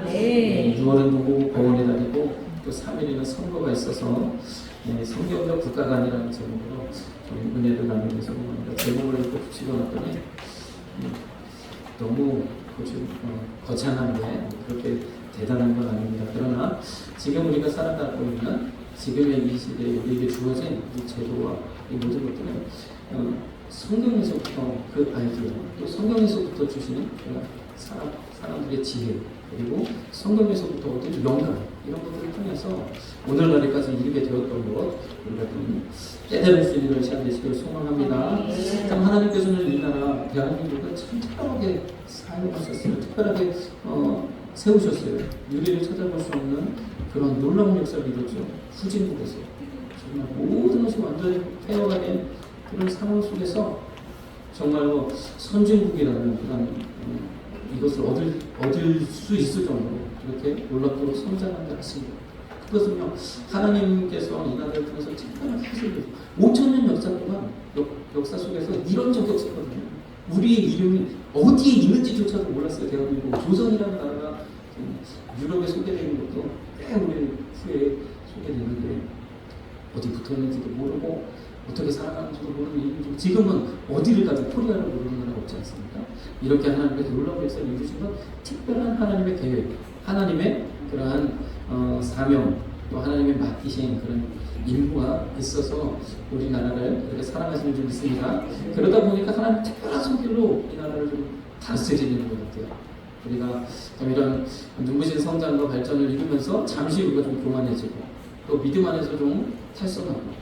네. 6월은 누구 병원에 다니고 또 3일에는 선거가 있어서 성경적 국가관이라는 제목으로 좀 은혜를 나누는 성공합니다. 제목을 이렇게 붙이고났더니 너무 거창한데 그렇게 대단한 건 아닙니다. 그러나 지금 우리가 살아가고 있는 지금의 이 시대에 우리에게 주어진 이 제도와 이 모든 것들은 성경에서부터 그 아이디어, 또 성경에서부터 주시는 사람들의 지혜, 그리고 성경에서부터 얻은 영감, 이런 것들을 통해서 오늘날에까지 이르게 되었던 것, 우리가 좀 깨달을 수 있는 시간 되시길 소망합니다. 참 하나님께서는 이 나라 대한민국을 참 특별하게 사용하셨어요. 특별하게 세우셨어요. 유리를 찾아볼 수 없는 그런 놀라운 역사를 이뤘죠. 후진국에서 정말 모든 것이 완전히 폐허가 된 그런 상황 속에서 정말로 선진국이라는 그런 이것을 얻을 수 있을 정도로 그렇게 놀랍도록 성장한 것 같습니다. 그것은요, 하나님께서 이 나라를 통해서 특별하게 하시는 5,000년 역사 동안 역사 속에서 이런 적이 없었거든요. 우리의 이름이 어디에 있는지조차도 몰랐어요. 대한민국 조선이라는 나라가 유럽에 소개되는 것도 꽤 오래 후에 소개되는데 어디 붙어있는지도 모르고 어떻게 살아가는지도 모르는, 지금은 어디를 가도 코리아를 모르는 나라가 없지 않습니까? 이렇게 하나님께서 놀라운 역사를 이루신 건 특별한 하나님의 계획, 하나님의 그러한 사명, 또 하나님의 맡기신 그런 임무가 있어서 우리나라를 이렇게 사랑하시는 줄 믿습니다. 그러다 보니까 하나님 특별한 손길로 이 나라를 좀 다스리는 것 같아요. 우리가 이런 눈부신 성장과 발전을 이루면서 잠시 우리가 좀 교만해지고 또 믿음 안에서 좀 탈선하고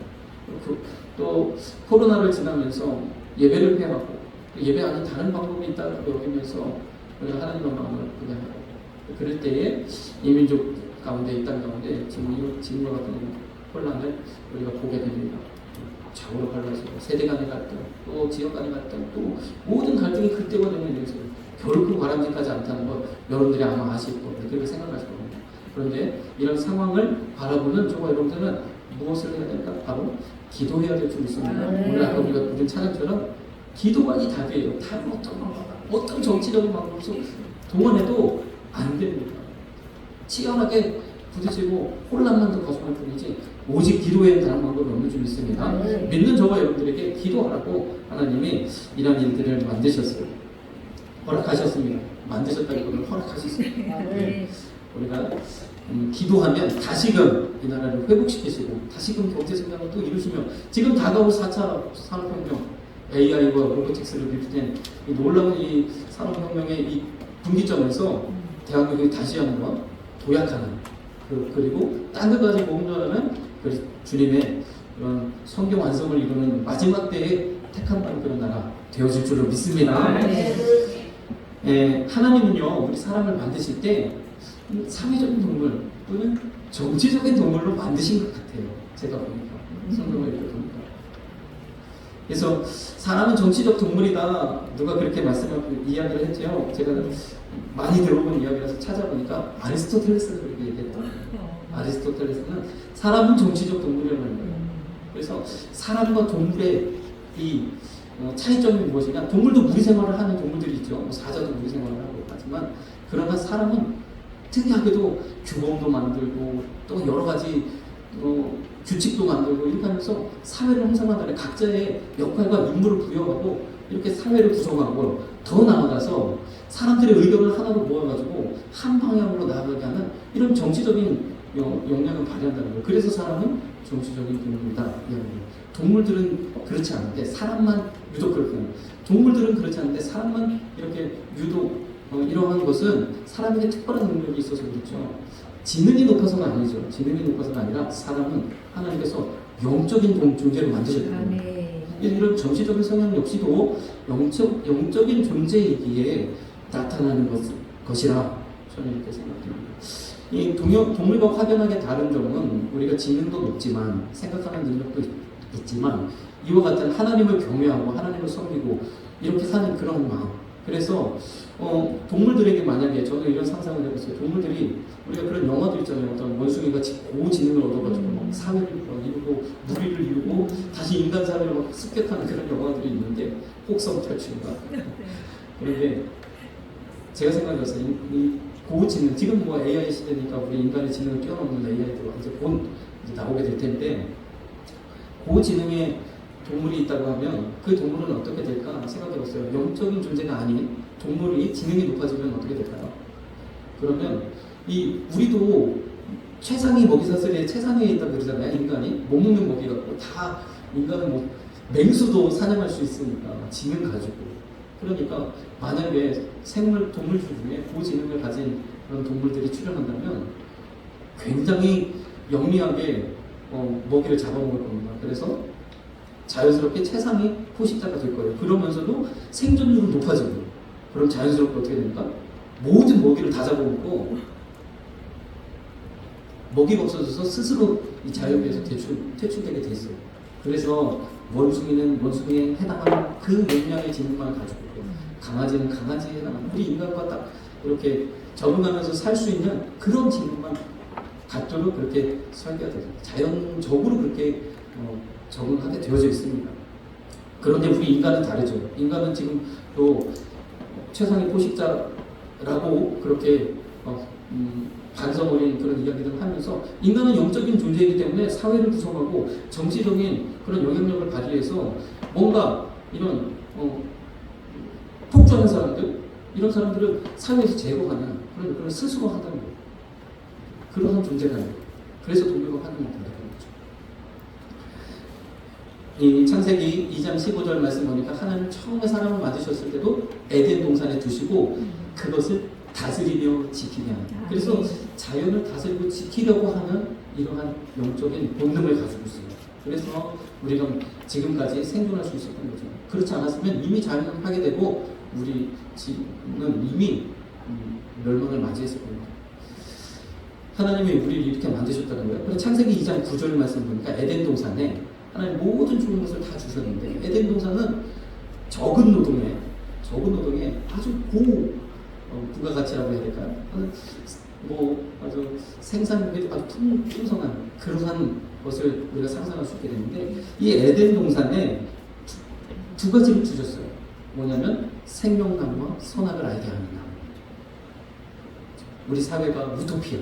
또 코로나를 지나면서 예배를 회하고 예배 아닌 다른 방법이 있다고 여기면서 우리가 하나님의 마음을 구해하고 그럴 때에 이 민족 가운데 이 땅 가운데 지금과 같은 혼란을 우리가 보게 됩니다. 좌우로 갈라지고 세대 간의 갈등, 또 지역 간의 갈등, 또 모든 갈등이 그때가 되는 일에서 결코 바람직하지 않다는 것 여러분들이 아마 아실 겁니다. 그렇게 생각하실 겁니다. 그런데 이런 상황을 바라보는 저와 여러분들은 무엇을 해야 될까? 바로 기도해야 될 줄 믿습니다. 오늘 아까 우리가 부른 찬양처럼 기도만이 답이에요. 다른 어떤 정치적인 방법으로 동원해도 안 됩니다. 치열하게 부딪히고 혼란만 더 가중할 뿐이지 오직 기도에 다른 방법이 없는 줄 믿습니다. 믿는 저와 여러분들에게 기도하라고 하나님이 이런 일들을 만드셨어요. 허락하셨습니다. 만드셨다기보다는 허락하셨습니다. 우리가 기도하면 다시금 이 나라를 회복시키시고 다시금 경제 성장을 또 이루시며 지금 다가올 4차 산업혁명 AI와 로보틱스를 비롯한 이 놀라운 이 산업혁명의 이 분기점에서 대한민국이 다시 한번 도약하는 그리고 딴 데까지 공존하는 주님의 그런 성경 완성을 이루는 마지막 때에 택한 그런 나라 되어질 줄로 믿습니다. 하나님은요 우리 사람을 만드실 때 사회적인 동물 또는 정치적인 동물로 만드신 것 같아요. 제가 보니까 성경을 이렇게 보니까. 그래서 사람은 정치적 동물이다. 누가 그렇게 이야기를 했죠. 제가 많이 들어본 이야기라서 찾아보니까 아리스토텔레스가 그렇게 얘기했더라고요. 아리스토텔레스는 사람은 정치적 동물이라는 거예요. 그래서 사람과 동물의 이 차이점이 무엇이냐? 동물도 무리 생활을 하는 동물들이 있죠. 사자도 무리 생활을 하고 하지만 그러나 사람은 특이하게도 규범도 만들고 또 여러 가지 규칙도 만들고 이렇게 하면서 사회를 형성한다는 각자의 역할과 임무를 부여하고 이렇게 사회를 구성하고 더 나아가서 사람들의 의견을 하나로 모아가지고 한 방향으로 나아가게 하는 이런 정치적인 역량을 발휘한다는 거예요. 그래서 사람은 정치적인 동물이다. 동물들은 그렇지 않은데 사람만 유독 그렇거든요. 동물들은 그렇지 않은데 사람만 이렇게 유독 이러한 것은 사람에게 특별한 능력이 있어서 그렇죠. 지능이 높아서가 아니죠. 지능이 높아서가 아니라 사람은 하나님께서 영적인 존재로 만드셨거든요. 이런 정치적인 성향 역시도 영적인 존재이기에 나타나는 것이라 저는 이렇게 생각합니다. 이 동물과 확연하게 다른 점은 우리가 지능도 높지만 생각하는 능력도 있지만 이와 같은 하나님을 경외하고 하나님을 섬기고 이렇게 사는 그런 마음. 그래서 동물들에게 만약에 저는 이런 상상을 해봤어요. 동물들이 우리가 그런 영화도 있잖아요. 어떤 원숭이가 고지능을 얻어가지고 사회를 이루고 무리를 이루고 다시 인간 사회를 막 습격하는 그런 영화들이 있는데 혹성 탈출인가. 그런데 제가 생각해서 이 고지능, 지금 뭐 AI 시대니까 우리 인간의 지능을 뛰어넘는 AI도 이제 곧 이제 나오게 될 텐데, 고지능의 동물이 있다고 하면 그 동물은 어떻게 될까 생각해봤어요. 영적인 존재가 아닌 동물이 지능이 높아지면 어떻게 될까요? 그러면 이 우리도 최상위 먹이사슬의 최상위에 있다고 그러잖아요. 인간이 못 먹는 먹이 갖고 다 인간은 뭐 맹수도 사냥할 수 있으니까 지능 가지고. 그러니까 만약에 생물 동물들 중에 고지능을 가진 그런 동물들이 출현한다면 굉장히 영리하게 먹이를 잡아먹을 겁니다. 그래서 자연스럽게 최상위 포식자가 될 거예요. 그러면서도 생존율은 높아지고, 그럼 자연스럽게 어떻게 됩니까? 모든 먹이를 다 잡아먹고 먹이가 없어져서 스스로 이 자연계에서 퇴출되게 돼 있어요. 그래서 원숭이는 원숭이에 해당하는 그 역량의 지능만 가지고 있고, 강아지는 강아지에 해당하는, 우리 인간과 딱 이렇게 적응하면서 살 수 있는 그런 지능만 갖도록 그렇게 설계가 되죠. 자연적으로 그렇게 적응하게 되어져 있습니다. 그런데 우리 인간은 다르죠. 인간은 지금 또 최상위 포식자라고 그렇게 반성 어린 그런 이야기들을 하면서, 인간은 영적인 존재이기 때문에 사회를 구성하고 정치적인 그런 영향력을 발휘해서 뭔가 이런 폭주하는 사람들, 이런 사람들을 사회에서 제거하는 그런 스스로 한다는 거예요. 그러한 존재가 아니에요. 그래서 동료가 하나님 된다는 거죠. 이 창세기 2장 15절 말씀 보니까 하나님 처음에 사람을 만드셨을 때도 에덴 동산에 두시고 그것을 다스리며 지키냐. 그래서 자연을 다스리고 지키려고 하는 이러한 영적인 본능을 가지고 있어요. 그래서 우리가 지금까지 생존할 수 있었던 거죠. 그렇지 않았으면 이미 자연을 하게 되고 우리 지금은 이미 멸망을 맞이했을 겁니다. 하나님이 우리를 이렇게 만드셨다는 거예요. 그래서 창세기 2장 9절 말씀 보니까 에덴 동산에 하나님 모든 좋은 것을 다 주셨는데, 에덴 동산은 적은 노동에 아주 부가가치라고 해야 될까요? 아주 생산력이 아주 풍성한 그러한 것을 우리가 상상할 수 있게 되는데, 이 에덴 동산에 두 가지를 주셨어요. 뭐냐면 생명나무와 선악을 알게 하는 나무. 우리 사회가 우토피아,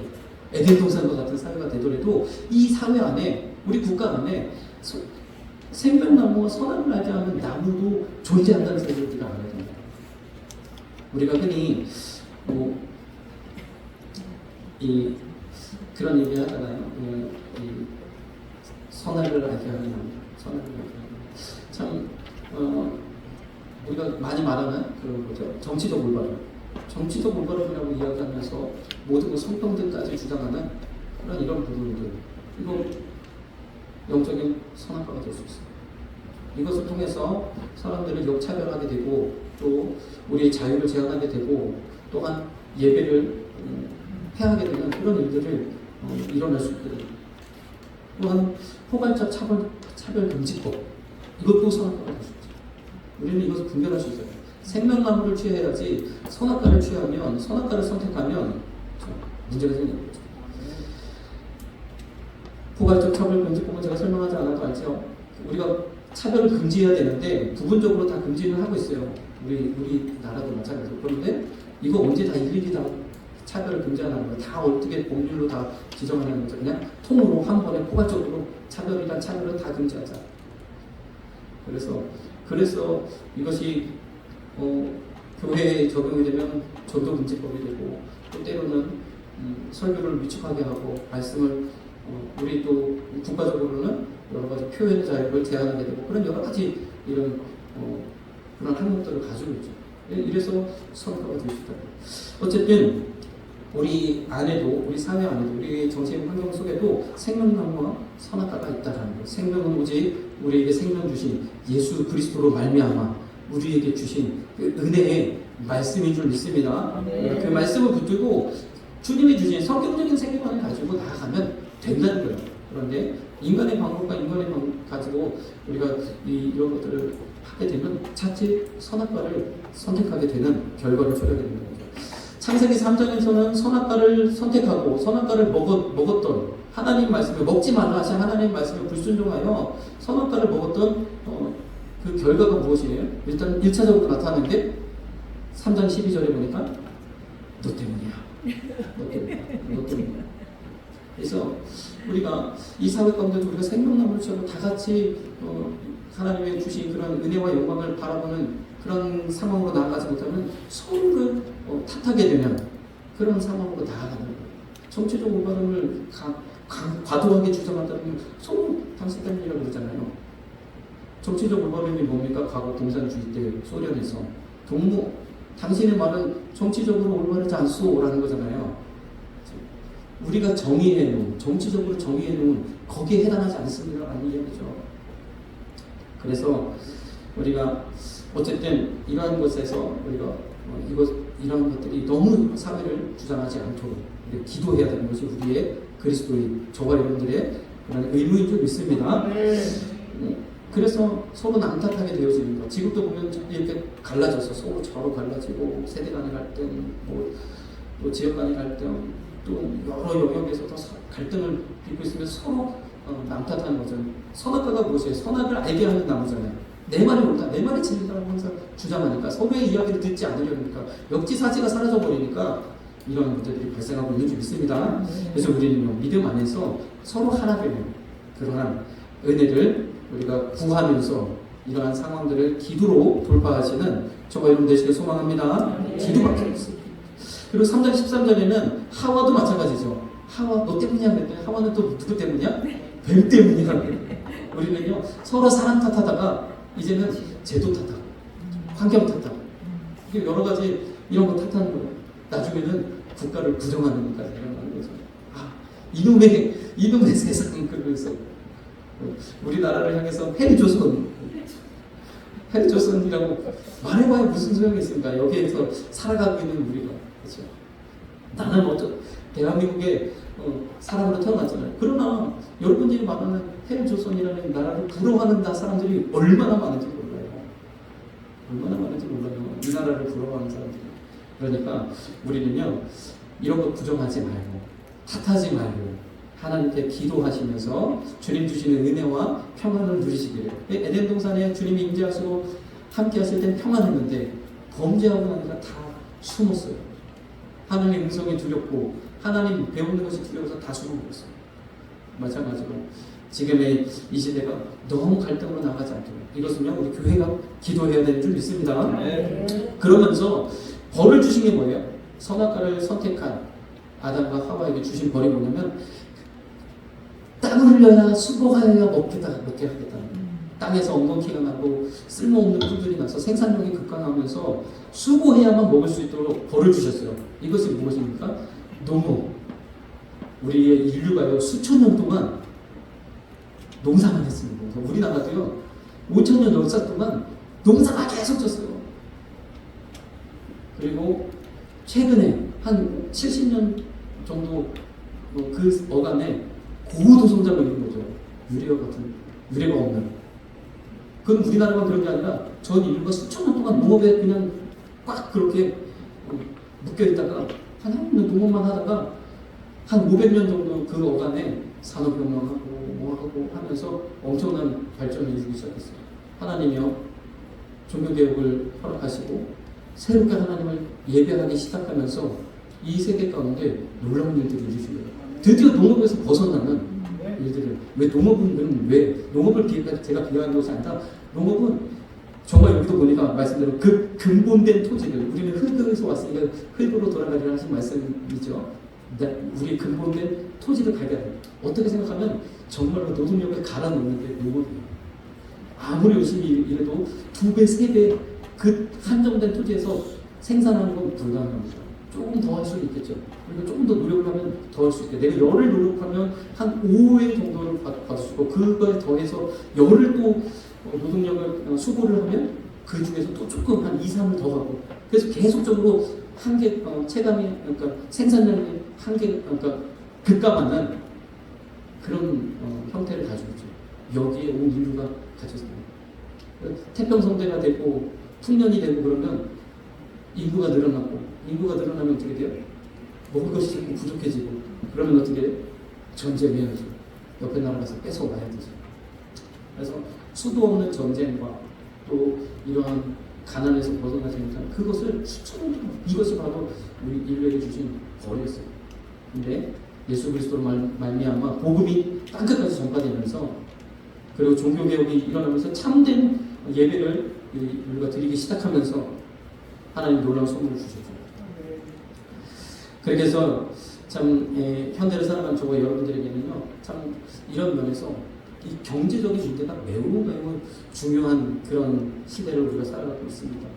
에덴 동산과 같은 사회가 되더라도 이 사회 안에, 우리 국가 안에 생명나무와 선악을 알게 하는 나무도 존재한다는 사실을 우리가 알아야 됩니다. 우리가 흔히 그런 얘기 하잖아요. 선악을 알게 하는 나무, 선악을 알게 하는 참 우리가 많이 말하는 그런 거죠. 정치적 올바름이라고 이야기하면서 모든 그 성평등까지 주장하는 이런 부분들, 이거 영적인 선악과가 될 수 있어요. 이것을 통해서 사람들을 역차별하게 되고, 또 우리의 자유를 제한하게 되고, 또한 예배를 해하게 되는 그런 일들을 일어날 수 있거든요. 또한 포괄적 차별 금지법, 이것도 선악과가 될 수 있죠. 우리는 이것을 분별할 수 있어요. 생명나무를 취해야지 선악과를 취하면, 선악과를 선택하면 문제가 생기는 거죠. 포괄적 차별 금지법은 제가 설명하지 않아도 알죠. 우리가 차별을 금지해야 되는데 부분적으로 다 금지를 하고 있어요. 우리 나라도 마찬가지로. 그런데 이거 언제 다 일일이 다 차별을 금지하는 거예요? 다 어떻게 법률로 다 지정하는 거죠? 그냥 통으로 한 번에 포괄적으로 차별이란 차별을 다 금지하자. 그래서 이것이 교회에 적용이 되면 전도금지법이 되고, 또 때로는 설교를 위축하게 하고, 말씀을 우리 또 국가적으로는 여러 가지 표현의 자유를 제한하게 되고, 그런 여러 가지 이런 그런 항목들을 가지고 있죠. 이래서 선거가 될 수 있다. 어쨌든 우리 안에도, 우리 사회 안에도, 우리 정치적 환경 속에도 생명나무와 선악과가 있다라는 거예요. 생명은 오직 우리에게 생명 주신 예수 그리스도로 말미암아 우리에게 주신 그 은혜의 말씀인 줄 믿습니다. 네. 그 말씀을 붙들고 주님이 주신 성경적인 세계관을 가지고 나아가면 된다는 거예요. 그런데 인간의 방법과 인간의 방법 가지고 우리가 이런 것들을 하게 되면 자칫 선악과를 선택하게 되는 결과를 초래하게 되는 거죠. 창세기 3장에서는 선악과를 선택하고 선악과를 먹었던, 하나님 말씀을 먹지 말라 하신 하나님 말씀을 불순종하여 선악과를 먹었던 그 결과가 무엇이에요? 일단 1차적으로 나타나는 게 3장 12절에 보니까 너 때문이야. 너 때문이야. 그래서 우리가 이 사회 가운데도 우리가 생명나무처럼 다 같이 하나님의 주신 그런 은혜와 영광을 바라보는 그런 상황으로 나아가지 못하면 서로를 탓하게 되면 그런 상황으로 나아가는 거예요. 정치적 올바름을 과도하게 주장한다면 서로 당신 때문이라고 그러잖아요. 정치적 올바름이 뭡니까? 과거 공산주의 때 소련에서 당신의 말은 정치적으로 올바르지 않소라는 거잖아요. 우리가 정의해놓은, 정치적으로 정의해놓은 거기에 해당하지 않습니다라는 이야기죠. 그래서 우리가 어쨌든 이러한 것에서 우리가 이런 것들이 너무 사회를 주장하지 않도록 기도해야 되는 것이 우리의 그리스도인 저와 여러분들의 그런 의무인 줄 믿습니다. 그래서 서로 남탓하게 되어지는 것. 지금도 보면 이렇게 갈라져서 서로 갈라지고 세대 간의 갈등, 또 지역 간의 갈등, 또 여러 영역에서 더 갈등을 빚고 있으면 서로 남탓하는 거죠. 선악과가 무엇이에요? 선악을 알게 하는 나무잖아요. 내 말이 옳다, 내 말이 진리다라고 항상 주장하니까 서로의 이야기를 듣지 않으려니까 역지사지가 사라져버리니까 이런 문제들이 발생하고 있는 줄 믿습니다. 그래서 우리는 믿음 안에서 서로 하나 되는 그러한 은혜를 우리가 구하면서 이러한 상황들을 기도로 돌파하시는 저와 여러분 되시길 소망합니다. 기도밖에 없습니다. 그리고 3장 13절에는 하와도 마찬가지죠. 하와 너 때문이야 그랬더니 하와는 또 누구 때문이야? 뱀 때문이야. 우리는요 서로 사람 탓하다가 이제는 제도 탓하고 환경 탓하고 여러 가지 이런 거 탓하는 거예요. 나중에는 국가를 부정하는 것까지 일어나는 거죠. 이놈의 세상. 그러면서 우리나라를 향해서 헬조선이라고 말해봐야 무슨 소용이 있습니까? 여기에서 살아가고 있는 우리가. 그렇죠? 나는 대한민국의 사람으로 태어났잖아요. 그러나 여러분들이 말하는 헬조선이라는 나라를 부러워하는 사람들이 얼마나 많은지 몰라요. 이 나라를 부러워하는 사람들이. 그러니까 우리는요 이런 거 부정하지 말고 탓하지 말고 하나님께 기도하시면서 주님 주시는 은혜와 평안을 누리시기를. 에덴 동산에 주님이 임재하시고 함께 하실 땐 평안했는데 범죄하고 나니까 다 숨었어요. 하나님 음성이 두렵고 하나님 배우는 것이 두려워서 다 숨어버렸어요. 마찬가지로 지금의 이 시대가 너무 갈등으로 나가지 않도록 이것은요 우리 교회가 기도해야 되는 줄 믿습니다. 그러면서 벌을 주신 게 뭐예요? 선악과를 선택한 아담과 하와에게 주신 벌이 뭐냐면 땀을 흘려야 수고하여야 먹게 하겠다. 땅에서 엉겅퀴가 나고 쓸모없는 풀들이 나서 생산력이 급강하면서 수고해야만 먹을 수 있도록 벌을 주셨어요. 이것이 무엇입니까? 농업. 우리의 인류가요 수천 년 동안 농사만 했습니다. 우리나라도요 5,000년 역사 동안 농사가 계속 졌어요. 그리고 최근에 한 70년 정도 그 어간에 고도성장을 이룬 거죠. 유례가 없는. 그건 우리나라만 그런 게 아니라 전 인류가 수천 년 동안 농업에 그냥 꽉 그렇게 묶여있다가 하나님은 농업만 하다가 한 500년 정도 그 어간에 산업혁명하고 뭐하고 하면서 엄청난 발전을 이루기 시작했어요. 하나님이요 종교개혁을 허락하시고 새롭게 하나님을 예배하기 시작하면서 이 세계 가운데 놀라운 일들을 이루시고요. 드디어 농업에서 벗어나는 일들을. 농업을 제가 비하하는 것이 아니라 농업은 정말 여기도 보니까 말씀대로 그 근본된 토지를 우리는 흙에서 왔으니까 흙으로 돌아가리라 하신 말씀이죠. 우리 근본된 토지를 발견해요. 어떻게 생각하면 정말로 노동력을 갈아 넣는 게 농업이에요. 아무리 열심히 일해도 2배, 3배 그 한정된 토지에서 생산하는 건 불가능합니다. 조금 더 할 수는 있겠죠. 그리고 조금 더 노력을 하면 더 할 수 있게. 내가 열을 노력하면 한 5회 정도를 받을 수 있고 그거에 더해서 열을 또 노동력을 수고를 하면 그 중에서 또 조금 한 2, 3을 더 하고 그래서 계속적으로 체감이 그러니까 생산량이 그러니까 급감하는 그런 형태를 가지고 있죠. 여기에 온 인류가 갇혔습니다. 태평성대가 되고 풍년이 되고 그러면 인구가 늘어나면 어떻게 돼요? 먹을 것이 자꾸 부족해지고 그러면 어떻게 돼요? 전쟁해야죠. 옆에 나라 가서 뺏어와야 되죠. 그래서 수도 없는 전쟁과 또 이러한 가난에서 벗어나지 못한 그것을 추천을 해요. 이것이 바로 우리 인류에게 주신 벌이었어요. 근데 예수 그리스도로 말미암아 복음이 땅끝까지 전파되면서 그리고 종교개혁이 일어나면서 참된 예배를 우리가 드리기 시작하면서 하나님 놀라운 선물을 주셨죠. 그렇게 해서 참 현대를 살아가는 저와 여러분들에게는요, 참 이런 면에서 이 경제적인 문제가 매우 중요한 그런 시대를 우리가 살아가고 있습니다.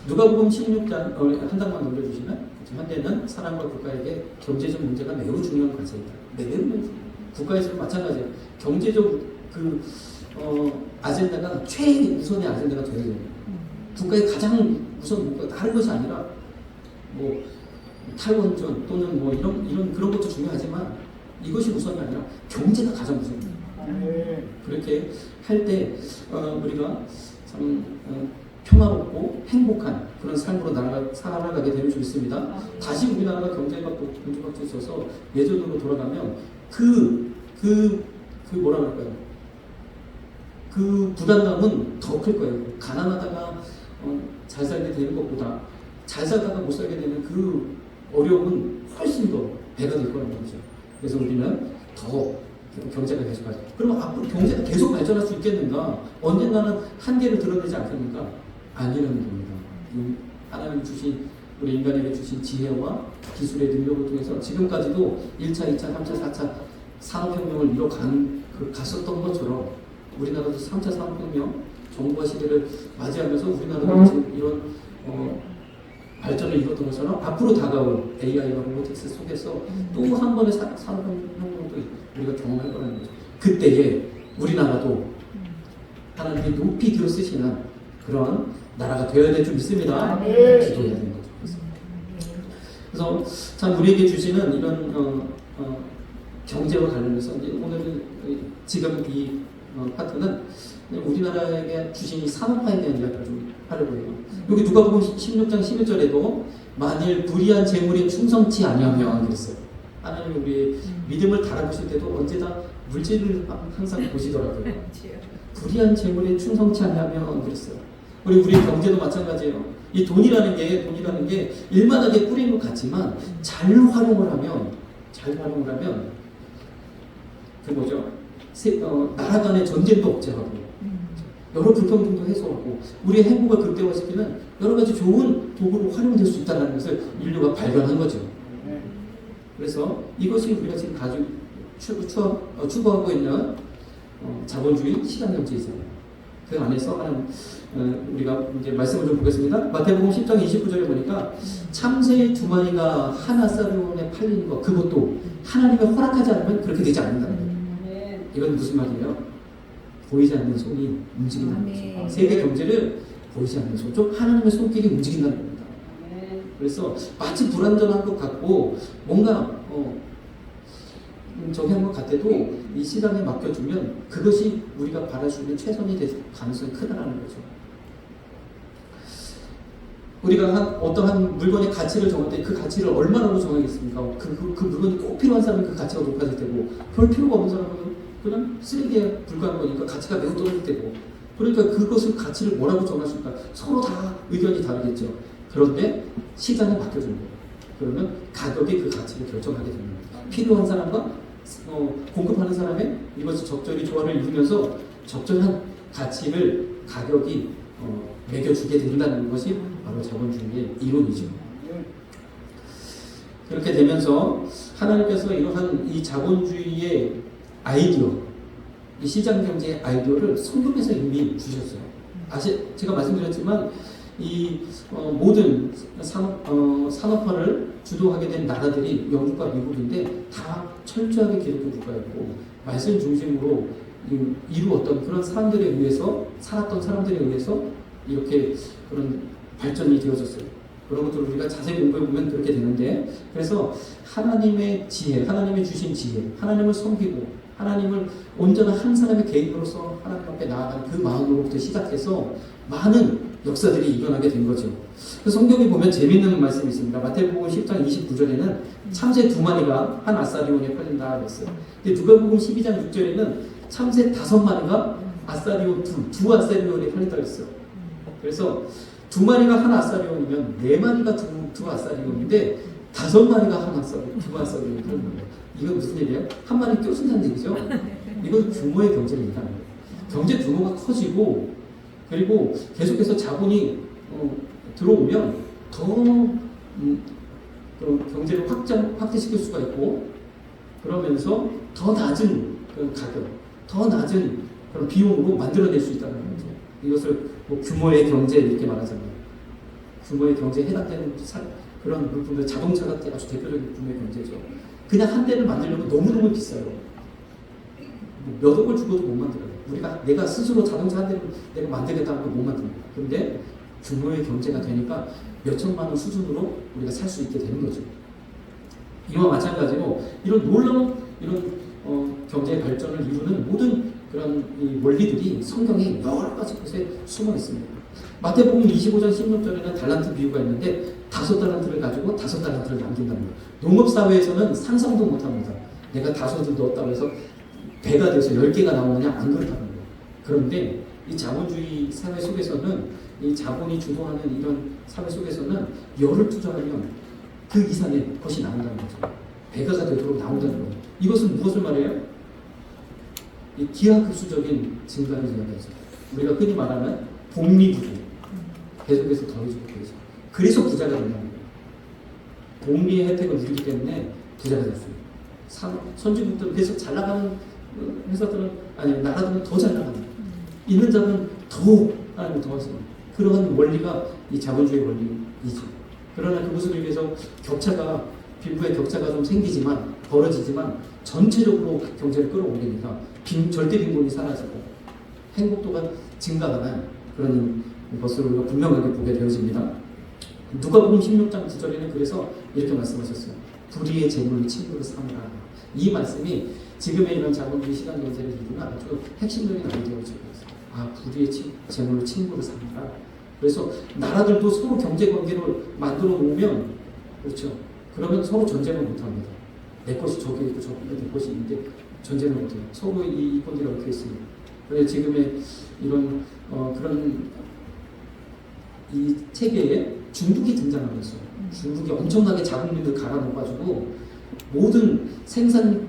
누가복음 16장 한 장만 올려주시면, 현대는 사람과 국가에게 경제적 문제가 매우 중요한 관세이다. 매우 국가에서도 마찬가지예요. 경제적 아젠다가 최우선의 아젠다가 되어야 돼요. 국가의 가장 우선 목표가 다른 것이 아니라 뭐 탈원전 또는 뭐 이런 그런 것도 중요하지만 이것이 우선이 아니라 경제가 가장 우선입니다. 그렇게 할 때 우리가 참 평화롭고 행복한 그런 삶으로 살아가게 될 수 있습니다. 다시 우리나라가 경제가 곤두박질 서서 예전으로 돌아가면 뭐라 그럴까요? 그 부담감은 더 클 거예요. 가난하다가 잘 살게 되는 것보다 잘 살다가 못 살게 되는 그 어려움은 훨씬 더 배가 될 거라는 거죠. 그래서 우리는 더 경제가 계속 발전. 그럼 앞으로 경제가 계속 발전할 수 있겠는가? 언젠가는 한계를 드러내지 않겠는가? 아니라는 겁니다. 하나님 주신 우리 인간에게 주신 지혜와 기술의 능력을 통해서 지금까지도 1차, 2차, 3차, 4차 산업혁명을 갔었던 것처럼 우리나라도 3차 산업혁명 정보화 시대를 맞이하면서 우리나라도 지금 이런 발전을 이뤘던 것처럼 앞으로 다가올 AI와 로보틱스 속에서 또 한 번의 산업혁명도 우리가 경험할 거라는 거죠. 그때에 우리나라도 하나님이 높이 들어 쓰시는 그런 나라가 되어야 될 줄 믿습니다. 기도해야 되는 거죠. 그래서 참 우리에게 주시는 이런 경제와 관련해서 이제 오늘은 지금 이 파트는 우리나라에게 주신 이 산업화에 대한 이야기를 좀 하려고 해요. 여기 누가복음 16장 11절에도 만일 불의한 재물에 충성치 아니하면 그랬어요. 하나님 우리 믿음을 달아보실 때도 언제나 물질을 항상 보시더라고요. 불의한 재물에 충성치 아니하면 그랬어요. 우리 경제도 마찬가지예요. 이 돈이라는 게 일만하게 뿌리는 것 같지만 잘 활용을 하면 그 뭐죠? 나라 간의 전쟁도 억제하고 여러 불평등도 해소하고 우리의 행복을 극대화시키는 여러 가지 좋은 도구로 활용될 수 있다는 것을 인류가 발견한 거죠. 그래서 이것이 우리가 지금 가지고 추구하고 있는 자본주의 시장경제이잖아요. 그 안에서 하는 우리가 이제 말씀을 좀 보겠습니다. 마태복음 10장 29절에 보니까 참새 2마리가 한 아사리온에 팔리는 것, 그것도 하나님이 허락하지 않으면 그렇게 되지 않는다는 거예요. 이건 무슨 말이에요? 보이지 않는 손이 움직이는 거죠. 세계 경제를 보이지 않는 손, 좀 하나님의 손길이 움직인다는 겁니다. 그래서 마치 불완전한 것 같고 뭔가 저기 한 것 같아도 이 시장에 맡겨주면 그것이 우리가 바랄 수 있는 최선이 될 가능성이 크다라는 거죠. 우리가 어떠한 물건의 가치를 정할 때 그 가치를 얼마라고 정하겠습니까? 그 물건이 꼭 필요한 사람은 그 가치가 높아질 테고 별 필요가 없는 사람은 그냥 쓰레기에 불과한 거니까 가치가 매우 떨어질 테고, 그러니까 그것을 가치를 뭐라고 정할 수 있을까? 서로 다 의견이 다르겠죠. 그런데 시장에 맡겨주는 거예요. 그러면 가격이 그 가치를 결정하게 됩니다. 필요한 사람과 공급하는 사람의 이것이 적절히 조화를 이루면서 적절한 가치를 가격이 매겨주게 된다는 것이 바로 자본주의의 이론이죠. 그렇게 되면서 하나님께서 이러한 이 자본주의의 아이디어, 이 시장경제의 아이디어를 성경에서 이미 주셨어요. 제가 말씀드렸지만 이 모든 산업화를 주도하게 된 나라들이 영국과 미국인데 다 철저하게 기독교 국가였고 말씀 중심으로 이루었던 그런 사람들에 의해서 살았던 사람들에 의해서 이렇게 그런 발전이 되어졌어요. 그런 것들을 우리가 자세히 공부해 보면 그렇게 되는데, 그래서 하나님의 지혜, 하나님의 주신 지혜, 하나님을 섬기고 하나님을 온전한 한 사람의 개인으로서 하나님 앞에 나아가는 그 마음으로부터 시작해서 많은 역사들이 일어나게 된 거죠. 그 성경에 보면 재미있는 말씀이 있습니다. 마태복음 10장 29절에는 참새 2마리가 한 아사리온에 팔린다 그랬어요. 근데 누가복음 12장 6절에는 참새 5마리가 아사리온 두 아사리온에 팔린다 그랬어요. 그래서 2마리가 한 아사리온이면 4마리가 두 아사리온인데 5마리가 한 두 아사리온이 그런 거예요. 이거 무슨 얘기예요? 한 마리 껴준다는 얘기죠. 이건 규모의 경제입니다. 경제 규모가 커지고 그리고 계속해서 자본이 들어오면 더 경제를 확대시킬 수가 있고 그러면서 더 낮은 가격, 더 낮은 그런 비용으로 만들어낼 수 있다는 거죠. 이것을 뭐 규모의 경제 이렇게 말하잖아요. 규모의 경제에 해당되는 그런 물품들, 자동차가 아주 대표적인 규모의 경제죠. 그냥 한 대를 만들려면 너무너무 비싸요. 몇 억을 주고도 못 만들어요. 내가 스스로 자동차 한 대를 내가 만들겠다는 걸 못 만듭니다. 그런데 규모의 경제가 되니까 몇 천만 원 수준으로 우리가 살 수 있게 되는 거죠. 이와 마찬가지로 이런 놀라운 경제의 발전을 이루는 모든 그런 이 원리들이 성경에 여러 가지 곳에 숨어 있습니다. 마태복음 25장 16절에는 달란트 비유가 있는데 5달란트를 가지고 5달란트를 남긴다는 거예요. 농업사회에서는 상상도 못합니다. 내가 5을 넣었다고 해서 배가 돼서 10개가 나오느냐, 안 그렇다는 거예요. 그런데 이 자본주의 사회 속에서는 이 자본이 주도하는 이런 사회 속에서는 열을 투자하면 그 이상의 것이 나온다는 거죠. 배가가 되도록 나온다는 거예요. 이것은 무엇을 말해요? 이 기하급수적인 증가를 이야기하죠. 우리가 흔히 말하는 복리부도 계속해서 더해지고 계죠. 그래서 부자가 된다는 거예요. 복리의 혜택을 누리기 때문에 부자가 됐어요. 선진국들은 그래서 잘 나가는 회사들은 아니 나라들은 더 잘 나갑니다. 있는 자는 더 하나님 더 하시는 그러한 원리가 이 자본주의 원리이죠. 그러나 그것을 위해서 빈부의 격차가 좀 생기지만 벌어지지만 전체적으로 경제를 끌어올리니까 절대 빈곤이 사라지고 행복도가 증가하는 그런 것을 우리가 분명하게 보게 되어집니다. 누가복음 16장 9절에는 그래서 이렇게 말씀하셨어요. 불의의 재물을 친구로 삼으라. 이 말씀이 지금의 이런 자본주의 시간 경제를 이루는 아주 핵심적인 아이디어죠. 불의의 재물을 친구로 삼으라. 그래서 나라들도 서로 경제 관계를 만들어 놓으면 그렇죠. 그러면 서로 전쟁을 못 합니다. 내 것이 저기 있고 저기 내 것이 있는데 전쟁을 못 해요. 서로 이 이권들이 얽혀 있습니다. 그래서 지금의 이런 그런 이 체계에 중국이 등장하면서 중국이 엄청나게 자국민들 갈아놓아가지고 모든 생산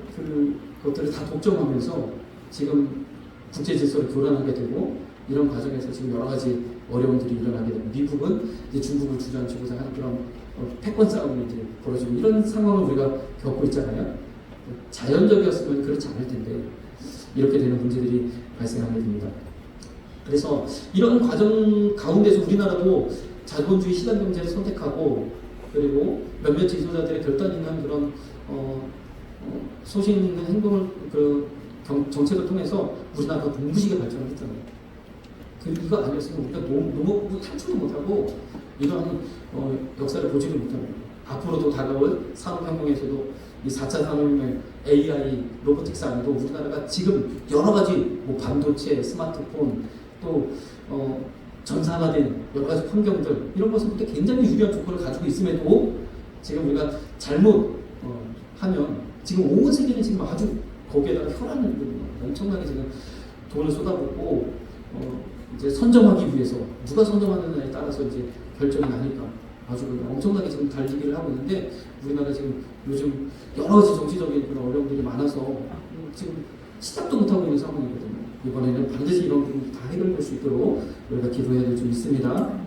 것들을 다 독점하면서 지금 국제 질서를 교란하게 되고 이런 과정에서 지금 여러 가지 어려움들이 일어나게 되고 미국은 이제 중국을 주저앉히고자 하는 그런 패권 싸움이 이제 벌어지고 이런 상황을 우리가 겪고 있잖아요. 자연적이었으면 그렇지 않을 텐데 이렇게 되는 문제들이 발생하게 됩니다. 그래서 이런 과정 가운데서 우리나라도 자본주의 시장 경제를 선택하고 그리고 몇몇 지도자들의 결단 있는 그런 소신 있는 행동을 정책을 통해서 우리나라가 눈부시게 발전을 했잖아요. 이거 아니었으면 우리가 농업부 탈출도 못하고 이러한 역사를 보지도 못합니다. 앞으로도 다가올 산업혁명에서도 이 4차 산업혁명, AI, 로보틱스 안에도 우리나라가 지금 여러 가지 뭐 반도체, 스마트폰, 또 전산화된 여러 가지 환경들 이런 것을 볼 때 굉장히 유리한 조건을 가지고 있음에도 지금 우리가 잘못 하면 지금 온 세계는 지금 아주 거기에다가 혈안을 엄청나게 지금 돈을 쏟아붓고 이제 선점하기 위해서 누가 선점하느냐에 따라서 이제 결정이 나니까 아주 엄청나게 지금 달리기를 하고 있는데 우리나라 지금 요즘 여러 가지 정치적인 그런 어려움들이 많아서 지금 시작도 못하고 있는 상황이거든요. 이번에는 반드시 이런 부분 다 해결될 수 있도록 우리가 기도해야 될 점 있습니다.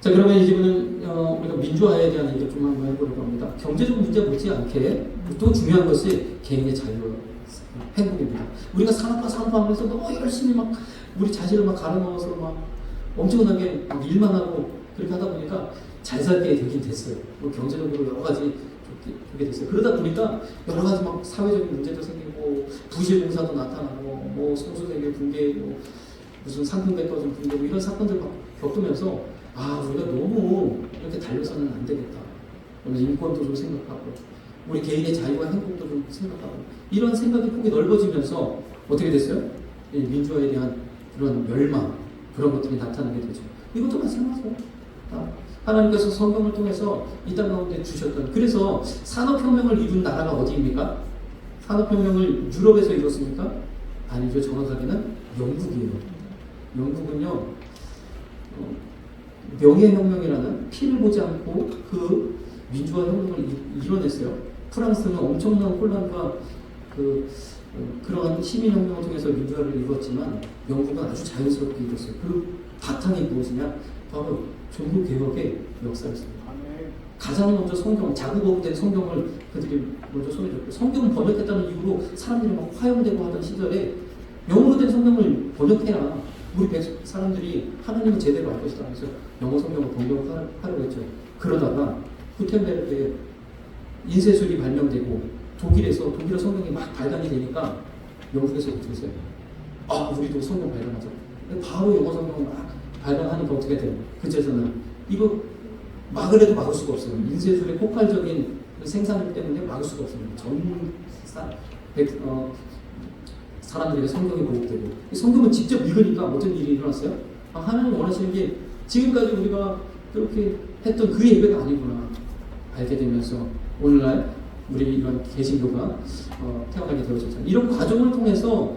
자, 그러면 이제는 우리가 민주화에 대한 얘기를 좀 한번 해보려고 합니다. 경제적 문제 못지않게 또 중요한 것이 개인의 자유, 행복입니다. 우리가 산업화하면서 너무 열심히 막 우리 자신을 막 갈아넣어서 막 엄청나게 막 일만 하고 그렇게 하다 보니까 잘 살게 되긴 됐어요. 뭐 경제적으로 여러 가지 좋게 됐어요. 그러다 보니까 여러 가지 막 사회적인 문제도 생기고 부실공사도 나타나고 뭐 성수대교 붕괴 뭐 무슨 상품백화점 붕괴 뭐 이런 사건들 막 겪으면서 우리가 너무 이렇게 달려서는 안 되겠다. 인권도 좀 생각하고 우리 개인의 자유와 행복도 좀 생각하고 이런 생각이 폭이 넓어지면서 어떻게 됐어요? 민주화에 대한 그런 멸망 그런 것들이 나타나게 되죠. 이것도 마찬가지예요. 하나님께서 성경을 통해서 이 땅 가운데 주셨던 그래서 산업혁명을 이룬 나라가 어디입니까? 산업혁명을 유럽에서 이뤘습니까? 아니죠. 정확하게는 영국이에요. 영국은요 명예혁명이라는 피를 보지 않고 그 민주화 혁명을 이뤄냈어요. 프랑스는 엄청난 혼란과 그런 시민혁명을 통해서 민주화를 이루었지만 영국은 아주 자연스럽게 이뤘어요. 그 바탕이 무엇이냐? 바로 종교개혁의 역사였습니다. 가장 먼저 성경, 자국어로 된 성경을 그들이 먼저 손에 줬고, 성경을 번역했다는 이유로 사람들이 막 화형되고 하던 시절에 영어로 된 성경을 번역해야 우리 사람들이 하나님을 제대로 알 것이다 하면서 영어 성경을 번역하려고 했죠. 그러다가 구텐베르크에 인쇄술이 발명되고 독일에서 독일어 성경이 막 발간이 되니까 영국에서 어떻게 했어요? 아, 우리도 성경 발간하자. 바로 영어 성경을 막 발간하니까 어떻게 돼요? 그제서는 이거 막으려도 막을 수가 없어요. 인쇄술의 폭발적인 생산 때문에 막을 수가 없습니다. 전 사람들에게 성경이 보급되고, 성경을 직접 읽으니까 어떤 일이 일어났어요? 아, 하나님 원하시는 게 지금까지 우리가 그렇게 했던 그 예배가 아니구나 알게 되면서 오늘날 우리 이런 개신교가 태어나게 되어졌잖아요. 이런 과정을 통해서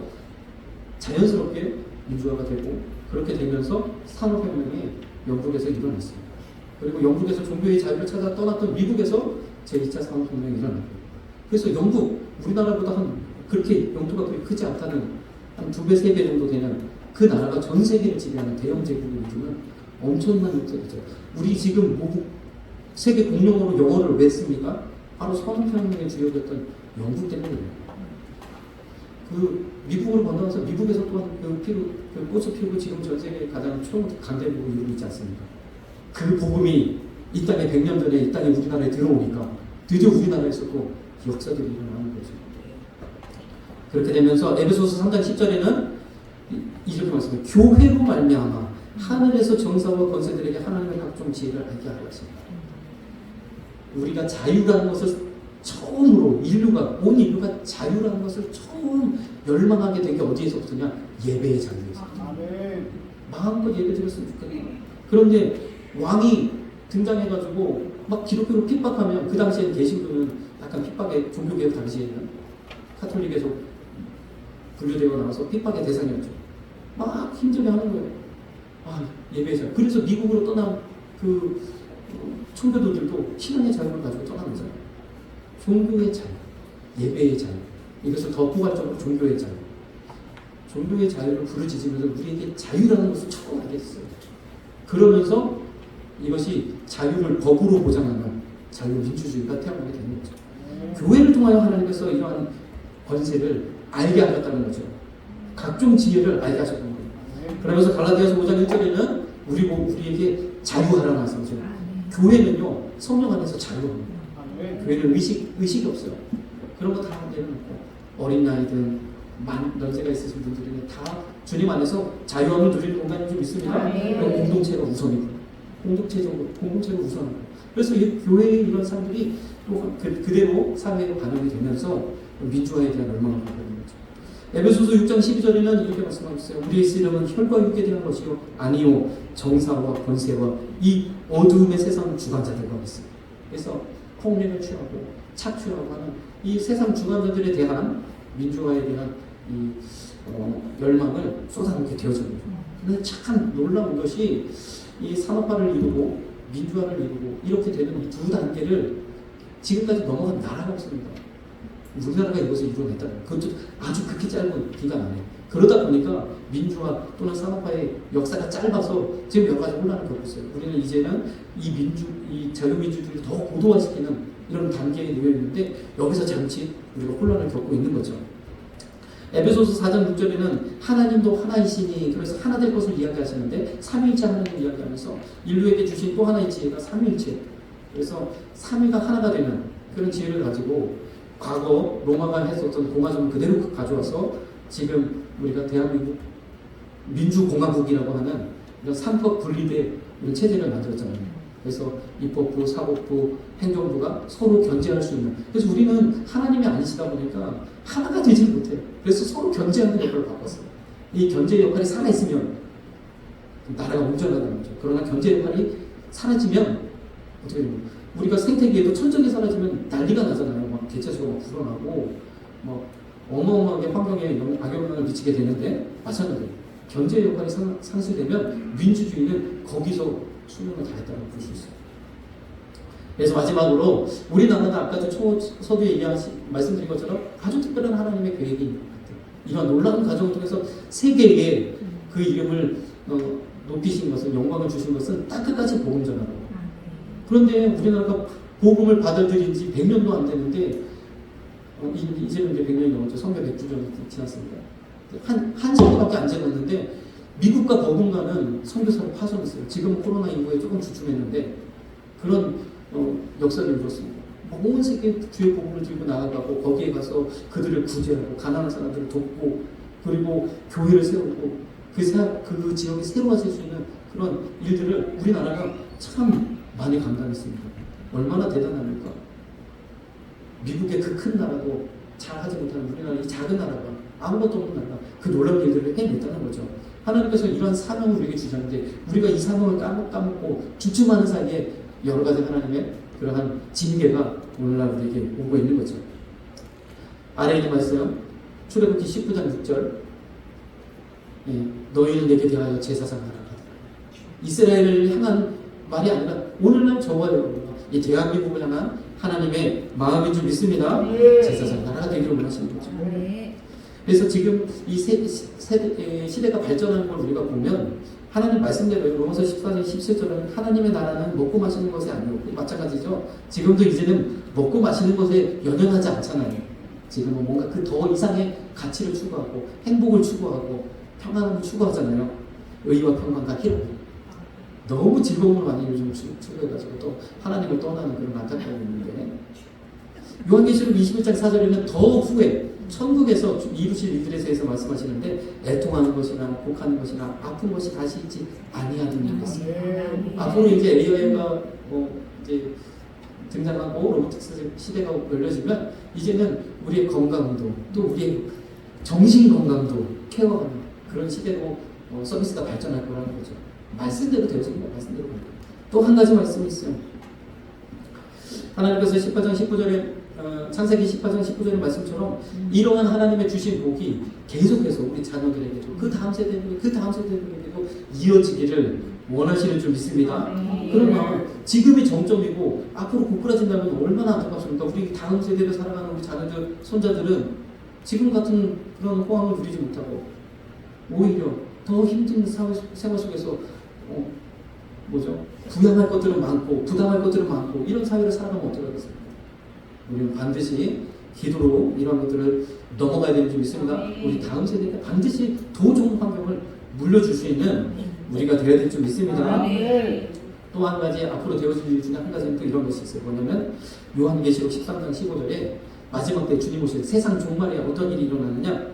자연스럽게 민주화가 되고, 그렇게 되면서 산업혁명이 영국에서 일어났습니다. 그리고 영국에서 종교의 자유를 찾아 떠났던 미국에서 제2차 산업혁명이 일어났고, 그래서 영국, 우리나라보다 그렇게 영토가 그렇게 크지 않다는 한 2배, 3배 정도 되는 그 나라가 전 세계를 지배하는 대영 제국을 이루는 엄청난 역사이죠. 우리 지금 세계 공용어로 영어를 왜 씁니까? 바로 산업혁명의 주역이었던 영국 때문이에요. 미국으로 건너가서 미국에서 또한 꽃을 피우고 지금 전 세계 가장 초강대국을 이루고 있지 않습니까? 그 복음이 이 땅에 100년 전에 이 땅에 우리나라에 들어오니까 드디어 우리나라에서도 역사들이 일어나는 거죠. 그렇게 되면서 에베소서 3장 10절에는 이렇게 말씀합니다. 교회로 말미암아 하늘에서 정사와 권세들에게 하나님의 각종 지혜를 알게 하려 하십니다. 우리가 자유라는 것을 처음으로 온 인류가 자유라는 것을 처음 열망하게 된 게 어디에서부터냐? 예배의 자유에서. 마음껏 예배 드렸으면 좋겠다. 그런데 왕이 등장해가지고 막 기독교로 핍박하면, 그 당시에는 개신교는 약간 핍박의, 종교개혁 당시에는 카톨릭에서 분류되어 나와서 핍박의 대상이었죠. 막 힘들게 하는 거예요. 아, 예배의 자유. 그래서 미국으로 떠난 청교도들도 신앙의 자유를 가지고 떠난 거잖아요. 종교의 자유, 예배의 자유, 이것을 더 포괄적으로 종교의 자유. 종교의 자유를 부르짖으면서 우리에게 자유라는 것을 처음 알게 했어요. 그러면서 이것이 자유를 법으로 보장하는 자유민주주의가 태어나게 되는 거죠. 교회를 통하여 하나님께서 이러한 권세를 알게 하셨다는 거죠. 각종 지혜를 알게 하셨던 거예요. 그러면서 갈라디아서 5장 1절에는 우리에게 자유하라는 말씀이죠. 교회는요, 성령 안에서 자유합니다. 교회는 의식이 없어요. 그런 거 다 내려놓고, 어린 나이든 연세가 있으신 분들은 다 주님 안에서 자유함을 누리는 공간이 좀 있습니다. 공동체가 우선이고, 공동체가 우선이고. 그래서 이 교회의 이런 사람들이 또 그대로 사회로 반영이 되면서 민주화에 대한 열망을 갖게 되는 거죠. 에베소서 6장 12절에는 이렇게 말씀하고 있어요. 우리의 씨름은 혈과 육에 대한 것이요 아니요 정사와 권세와 이 어두움의 세상 주관자들과 있습니다. 그래서 폭력을 취하고 착취하고 하는 이 세상 주관자들에 대한 민주화에 대한 이 열망을 쏟아놓게 되어집니다. 그런데 참 놀라운 것이 이 산업화를 이루고 민주화를 이루고 이렇게 되는 이 두 단계를 지금까지 넘어간 나라가 없습니다. 우리나라가 이것을 이루어냈다는, 그것도 아주 극히 짧은 기간 안에. 그러다 보니까 민주화 또는 산업화의 역사가 짧아서 지금 여러 가지 혼란을 겪고 있어요. 우리는 이제는 이 자유민주주의를 더 고도화시키는 이런 단계에 놓여 있는데, 여기서 잠시 우리가 혼란을 겪고 있는 거죠. 에베소서 4장 6절에는 하나님도 하나이시니, 그래서 하나 될 것을 이야기하시는데 삼위일체 하나님을 이야기하면서 인류에게 주신 또 하나의 지혜가 삼위일체, 그래서 삼위가 하나가 되는 그런 지혜를 가지고 과거 로마가 했었던 공화정을 그대로 가져와서 지금 우리가 대한민국 민주공화국이라고 하는 이런 삼법 분리된 이런 체제를 만들었잖아요. 그래서 입법부, 사법부, 행정부가 서로 견제할 수 있는. 그래서 우리는 하나님이 아니시다 보니까 하나가 되지 못해요. 그래서 서로 견제하는 역할을 바꿨어요. 이 견제 역할이 살아있으면 나라가 온전하다는 거죠. 그러나 견제 역할이 사라지면 어떻게 됩니까? 우리가 생태계에도 천적이 사라지면 난리가 나잖아요. 막 개체수가 막 불어나고 막 어마어마하게 환경에 악영향을 미치게 되는데, 마찬가지예요. 견제 역할이 상실되면 민주주의는 거기서 수명을 다했다고 볼 수 있어요. 그래서 마지막으로 우리나라는 아까도 서두에 말씀드린 것처럼 아주 특별한 하나님의 계획이 있는 것 같아요. 이런 놀라운 과정을 통해서 세계에 그 이름을 높이신 것은, 영광을 주신 것은 땅끝까지 복음 전하고. 그런데 우리나라가 복음을 받아들인 지 100년도 안 됐는데 이제는 이제 100년이 넘었죠. 성경 100주 정도 지났습니다. 한 세기밖에 안 지났는데 미국과 버금가는 선교사를 파송했어요. 지금은 코로나 이후에 조금 주춤했는데 그런 역사를 이뤘습니다. 온 세계 주의 복음을 들고 나아가고 거기에 가서 그들을 구제하고 가난한 사람들을 돕고 그리고 교회를 세우고 그 지역이 새로워질 수 있는 그런 일들을 우리나라가 참 많이 감당했습니다. 얼마나 대단합니까? 미국의 그 큰 나라도 잘하지 못하는 우리나라 이 작은 나라가 아무것도 없는 나라가 그 놀라운 일들을 해냈다는 거죠. 하나님께서 이런 사명을 우리에게 주셨는데 우리가 이 사명을 까먹고 주춤하는 사이에 여러 가지 하나님의 그러한 징계가 오늘날 우리에게 오고 있는 거죠. 아래 있는 말씀 출애굽기 19장 6절 너희는 내게 대하여 제사장 하라. 이스라엘을 향한 말이 아니라 오늘날 저와 여러분과 이 대한민국을 향한 하나님의 마음인 줄 믿습니다. 제사장 나라가 되기를 원하시는 거죠. 그래서 지금 이 시대가 발전하는 걸 우리가 보면 하나님 말씀대로 로마서 14장 17절은 하나님의 나라는 먹고 마시는 것이 아니고 마찬가지죠. 지금도 이제는 먹고 마시는 것에 연연하지 않잖아요. 지금은 뭔가 그 더 이상의 가치를 추구하고 행복을 추구하고 평안함을 추구하잖아요. 의와 평안과 희락. 너무 즐거움을 많이 요즘 추구해가지고 또 하나님을 떠나는 그런 안타까움이 있는데 요한계시록 21장 4절에는 더 후에 천국에서 이루실 일들에 대해서 말씀하시는데 애통하는 것이나 곡하는 것이나 아픈 것이 다시 있지 아니하는 일이 있습니다. 앞으로 이제 AI가 이제 등장하고 로보틱스 시대가 열려지면 이제는 우리의 건강도 또 우리의 정신 건강도 케어하는 그런 시대로 서비스가 발전할 거라는 거죠. 말씀대로 되어집니다. 말씀대로. 또 한 가지 말씀이 있어요. 하나님께서 18장 19절에 창세기 18장 19절의 말씀처럼 이러한 하나님의 주신 복이 계속해서 우리 자녀들에게도 그 다음 세대들에게도 이어지기를 원하시는 줄 믿습니다. 그러나 지금이 정점이고 앞으로 고꾸라진다면 얼마나 안타깝습니까? 우리 다음 세대를 살아가는 우리 자녀들, 손자들은 지금 같은 그런 호황을 누리지 못하고 오히려 더 힘든 생활 속에서 부양할 것들은 많고 부담할 것들은 많고 이런 사회를 살아가면 어떡하겠습니까? 우리는 반드시 기도로 이런 것들을 넘어가야 되는 줄 믿습니다. 우리 다음 세대가 반드시 더 좋은 환경을 물려줄 수 있는 우리가 되어야 될 줄 믿습니다. 또 한 가지 앞으로 되어질 일 중에 한 가지는 또 이런 것이 있어요. 뭐냐면 요한계시록 13장 15절에 마지막 때 주님 오실 세상 종말에 어떤 일이 일어나느냐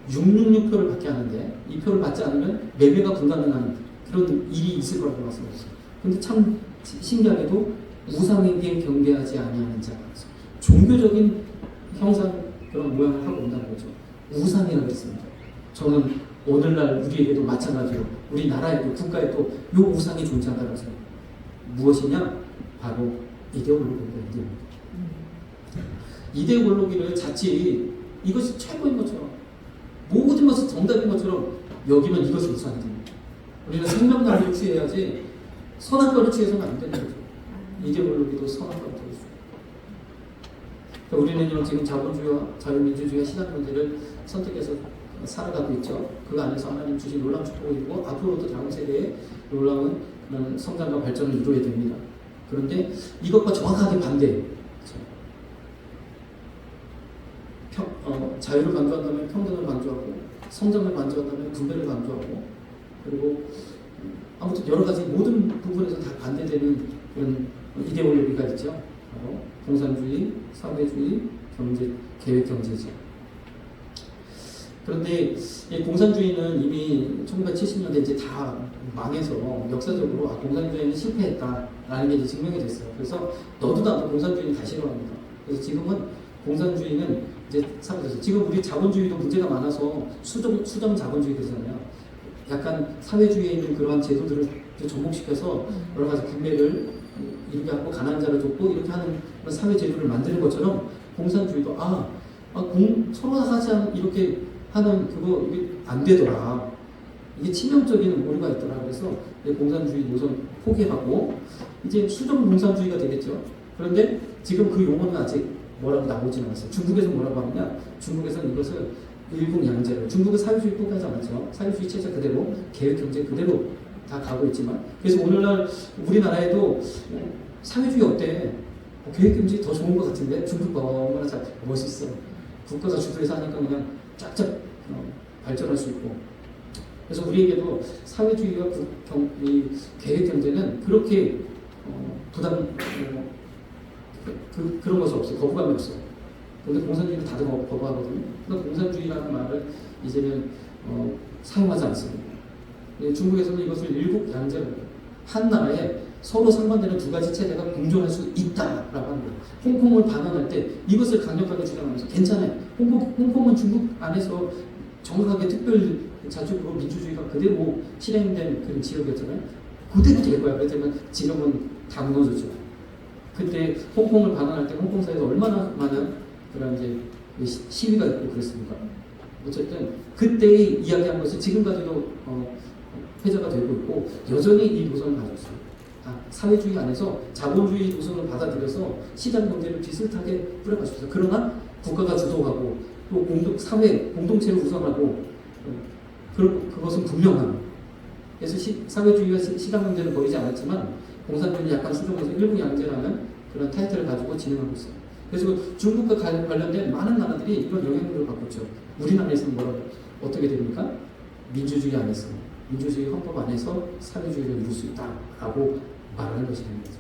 666표를 받게 하는데 이 표를 받지 않으면 매매가 불가능한 그런 일이 있을 거라고 말씀하셨어요. 근데 참 신기하게도 우상에게 경배하지 아니하는 자 종교적인 형상 그런 모양을 하고 온다는 거죠. 우상이라고 했습니다. 저는 오늘날 우리에게도 마찬가지로 우리나라에도 국가에도 요 우상이 존재한다고 해서 무엇이냐? 바로 이데올로기입니다. 이데올로기를 자칫 이것이 최고인 것처럼 모든 것이 정답인 것처럼 여기면 이것이 우상이다. 우리는 생명나무를 취해야지 선한 거를 취해서는 안 되는 거죠. 이데올로기도 선한 거를 취해서. 그러니까 우리는 지금 자본주의와 자유민주주의와 시장 문제를 선택해서 살아가고 있죠. 그 안에서 하나님 주신 놀라운 축복을 이루고 앞으로도 다음 세대에 놀라운 성장과 발전을 이루어야 됩니다. 그런데 이것과 정확하게 반대. 자유를 강조한다면 평등을 강조하고 성장을 강조한다면 분배를 강조하고 그리고 아무튼 여러 가지 모든 부분에서 다 반대되는 그런 이데올로기가 있죠. 바로 공산주의, 사회주의, 계획 경제죠. 그런데 이 공산주의는 이미 1970년대 이제 다 망해서 역사적으로 공산주의는 실패했다라는 게 이제 증명이 됐어요. 그래서 너도 나도 공산주의는 다 싫어합니다. 그래서 지금은 공산주의는 이제 사라졌어요. 지금 우리 자본주의도 문제가 많아서 수정 자본주의 되잖아요. 약간 사회주의에 있는 그러한 제도들을 접목시켜서 여러 가지 분배를 이렇게 하고 가난한 자를 돕고 이렇게 하는 그런 사회 제도를 만드는 것처럼 공산주의도 서로 하지 않 이렇게 하는 그거 이게 안 되더라. 이게 치명적인 오류가 있더라. 그래서 공산주의 노선 포기하고 이제 수정 공산주의가 되겠죠. 그런데 지금 그 용어는 아직 뭐라고 나오지 않았어요. 중국에서 뭐라고 하느냐? 중국에서는 이것을 일국양제로, 중국은 사회주의 포기하지 않았죠. 사회주의 체제 그대로, 계획경제 그대로 다 가고 있지만, 그래서 오늘날 우리나라에도 사회주의 어때? 계획경제 더 좋은 것 같은데 중국 봐 얼마나 잘 멋있어. 국가가 주도해서 하니까 그냥 쫙쫙 발전할 수 있고. 그래서 우리에게도 사회주의와 이 계획경제는 그렇게 부담 그런 것이 없어요. 거부감이 없어요. 그런데 공산주의는 다들 거부하거든요. 그러니까 공산주의라는 말을 이제는 사용하지 않습니다. 중국에서는 이것을 일국양제로, 한 나라에 서로 상반되는 두 가지 체제가 공존할 수 있다라고 하는 거예요. 홍콩을 반환할 때 이것을 강력하게 주장하면서 괜찮아요. 홍콩은 중국 안에서 정확하게 특별 자주국으로 민주주의가 그대로 실행된 그런 지역이었잖아요. 그대로 될 거야. 그렇다면 지금은 다 무너졌죠. 그때 홍콩을 반환할 때 홍콩 사회에서 얼마나 많은 그런 이제 시위가 있고 그랬습니까? 어쨌든 그때의 이야기한 것이 지금까지도 회자가 되고 있고 여전히 이 노선을 가지고 있습니다. 사회주의 안에서 자본주의 노선을 받아들여서 시장 경제를 비슷하게 뿌려갈 수 있어요. 그러나 국가가 주도하고 또 사회 공동체를 구성하고 그것은 분명한. 그래서 사회주의가 시장 경제를 버리지 않았지만 공산주의는 약간 수정해서 일국양제라는 그런 타이틀을 가지고 진행하고 있어요. 그래서 중국과 관련된 많은 나라들이 이런 영향력을 받고 있죠. 우리나라에서는 어떻게 됩니까? 민주주의 안에서, 민주주의 헌법 안에서 사회주의를 이룰 수 있다라고 말하는 것이 되는 거죠.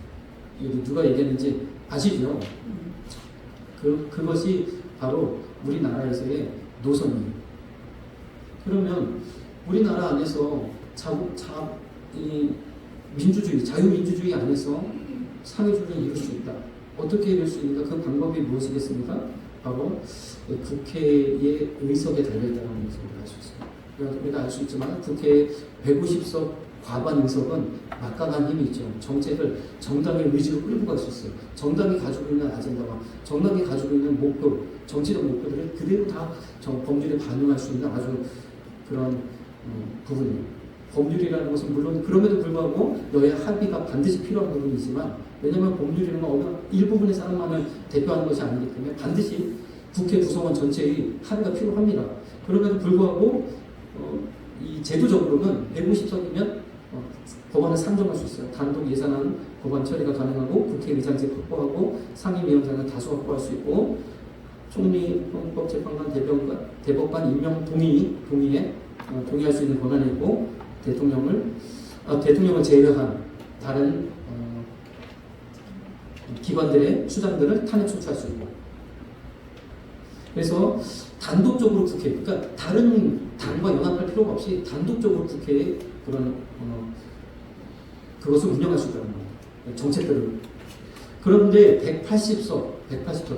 이게 누가 얘기했는지 아시죠? 그것이 바로 우리나라에서의 노선이에요. 그러면 우리나라 안에서 이 민주주의, 자유민주주의 안에서 사회주의를 이룰 수 있다. 어떻게 이룰 수 있는가? 그 방법이 무엇이겠습니까? 바로 국회의 의석에 달려있다는 것을 알 수 있습니다. 우리가 알 수 있지만 국회의 150석 과반 의석은 막강한 힘이 있죠. 정책을 정당의 의지로 끌고 갈 수 있어요. 정당이 가지고 있는 아젠다와 정당이 가지고 있는 목표, 정치적 목표들을 그대로 다 법률에 반영할 수 있는 아주 그런 부분이에요. 법률이라는 것은 물론 그럼에도 불구하고 여야 합의가 반드시 필요한 부분이지만, 왜냐하면 법률이라는 건 일부분의 사람만을 대표하는 것이 아니기 때문에 반드시 국회 구성원 전체의 합의가 필요합니다. 그럼에도 불구하고 이 제도적으로는 150석이면 법안을 상정할 수 있어요. 단독 예산안 법안 처리가 가능하고 국회의장직 확보하고 상임위원장은 다수 확보할 수 있고 총리, 헌법재판관, 대법관 임명 동의에 동의할 수 있는 권한이 있고 대통령을 제외한 다른 기관들의 수장들을 탄핵 소추할 수 있고. 그래서 단독적으로 국회, 그러니까 다른 당과 연합할 필요가 없이 단독적으로 국회에 그런 그것을 운영할 수 있다는 거예요. 정책들을. 그런데 180석,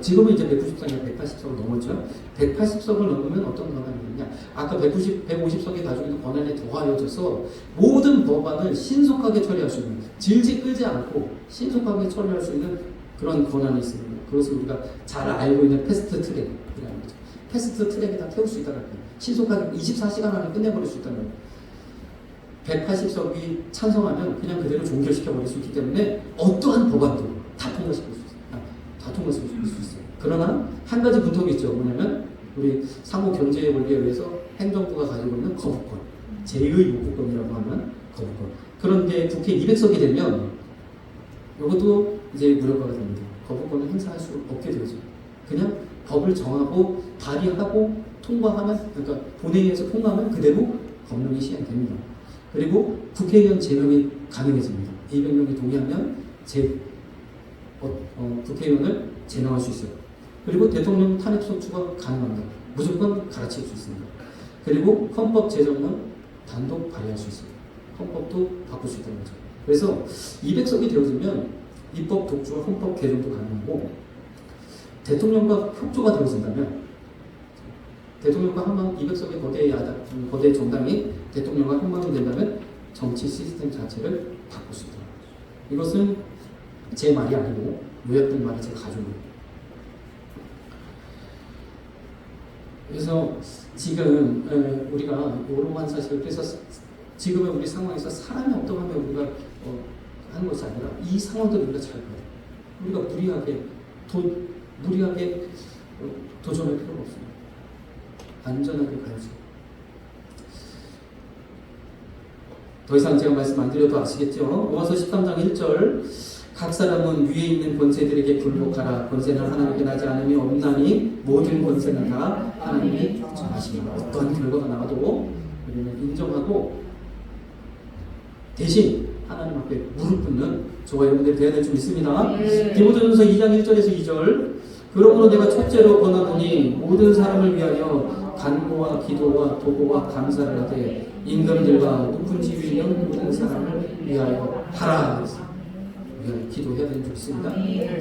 지금은 이제 190석이 180석을 넘었죠. 180석을 넘으면 어떤 권한이 있느냐. 아까 150석이 가지고 있는 권한에 더하여져서 모든 법안을 신속하게 처리할 수 있는, 질질 끌지 않고 신속하게 처리할 수 있는 그런 권한이 있습니다. 그것을 우리가 잘 알고 있는 패스트 트랙이라는 거죠. 패스트 트랙에다 태울 수 있다는 거예요. 신속하게 24시간 안에 끝내버릴 수 있다는 거예요. 180석이 찬성하면 그냥 그대로 종결시켜버릴 수 있기 때문에 어떠한 법안도 다 통과시킬 수 있어요. 다 통과시킬 수 있어요. 그러나 한 가지 문턱이 있죠. 뭐냐면 우리 사무 경제의 원리에 의해서 행정부가 가지고 있는 거부권, 제의 요구권이라고 하는 거부권. 그런데 국회 200석이 되면 이것도 이제 무력화가 됩니다. 거부권을 행사할 수 없게 되죠. 그냥 법을 정하고 발의하고 통과하면, 그러니까 본회의에서 통과하면 그대로 법령이 시행됩니다. 그리고 국회의원 제명이 가능해집니다. 200명이 동의하면 국회의원을 제명할 수 있어요. 그리고 대통령 탄핵 소추가 가능합니다. 무조건 갈아치울 수 있습니다. 그리고 헌법 제정은 단독 발의할 수 있습니다. 헌법도 바꿀 수 있다는 거죠. 그래서 200석이 되어지면 입법 독주와 헌법 개정도 가능하고, 대통령과 협조가 되어진다면 대통령과 한방 200석의 거대 정당이 대통령과 한방이 된다면 정치 시스템 자체를 바꿀 수 있다. 이것은 제 말이 아니고 요약된 말을 제가 가져온 거예요. 그래서 지금 우리가 요러한 사실을, 그래서 지금의 우리 상황에서 사람이 없다고 하면 우리가 하는 것이 아니라 이 상황들을 우리가 잘 봐야 돼. 우리가 무리하게 도전할 필요가 없습니다. 안전하게 가야죠. 더 이상 제가 말씀 안 드려도 아시겠죠? 로마서 13장 1절 각 사람은 위에 있는 권세들에게 굴복하라. 권세는 하나님께 나지 않음이 없나니 모든 권세는 다 하나님이 정하시니라. 어떠한 결과가 나와도 우리는 인정하고 대신 하나님 앞에 무릎 꿇는 저와 여러분들이 되어야 될 줄 믿습니다. 디모데전서 2장 1절에서 2절 그러므로 내가 첫째로 권하노니 모든 사람을 위하여 간구와 기도와 도구와 감사를 하되 임금들과 높은 지위에 있는 모든 사람을 위하여 하라. 우리가 기도해야 되는 줄 믿습니다.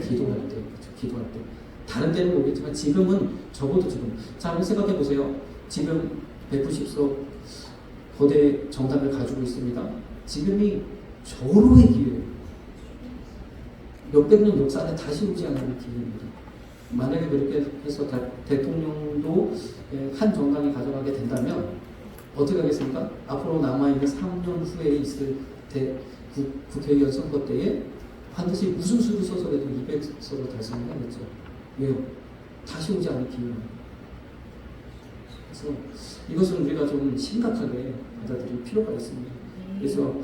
기도할 때 다른 때는 모르겠지만 지금은 적어도 지금 자 한번 생각해 보세요. 지금 190석 거대 정당을 가지고 있습니다. 지금이 절호의 기회예요. 몇백 년 역사 안에 다시 오지 않는 기회입니다. 만약에 그렇게 해서 대통령도 한 정당이 가져가게 된다면 어떻게 하겠습니까? 앞으로 남아있는 3년 후에 있을 국회의원 선거 때에 반드시 무슨 수를 써서라도 200석을 달성해야겠죠. 왜요? 다시 오지 않을 기회입니다. 그래서 이것은 우리가 좀 심각하게 받아들일 필요가 있습니다. 그래서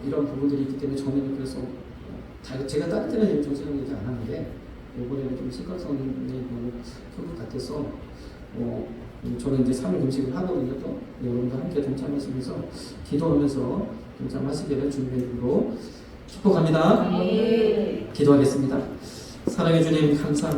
이런 부분들이 있기 때문에 저는 그래서 제가 다른 때는 정치적인 얘기 안 하는데 이번에는 좀 심각성이 너무 큰 것 같아서 저는 이제 3일 금식을 하거든요. 또 여러분과 함께 동참하시면서 기도하면서 동참하시기를 주님의 이름으로 축복합니다. 기도하겠습니다. 사랑해 주님 감사합니다.